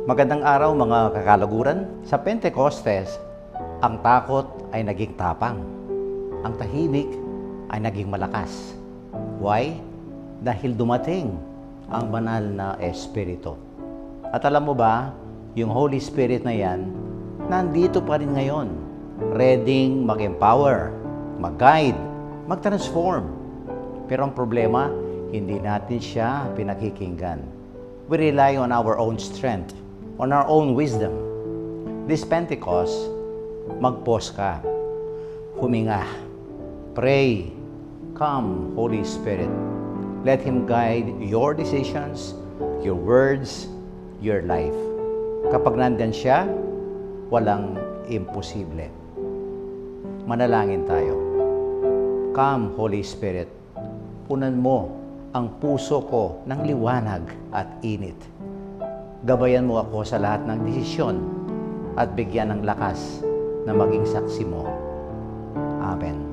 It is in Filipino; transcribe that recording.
Magandang araw mga kakalaguran. Sa Pentecostes, ang takot ay naging tapang. Ang tahimik ay naging malakas. Why? Dahil dumating ang banal na Espiritu. At alam mo ba, yung Holy Spirit na yan, nandito pa rin ngayon. Ready mag-empower, mag-guide, mag-transform. Pero ang problema, hindi natin siya pinakikinggan. We rely on our own strength, on our own wisdom. This Pentecost, mag-pause ka, huminga, pray, come Holy Spirit. Let Him guide your decisions, your words, your life. Kapag nandyan siya, walang imposible. Manalangin tayo. Come Holy Spirit, punan mo ang puso ko ng liwanag at init. Gabayan mo ako sa lahat ng desisyon at bigyan ng lakas na maging saksi mo. Amen.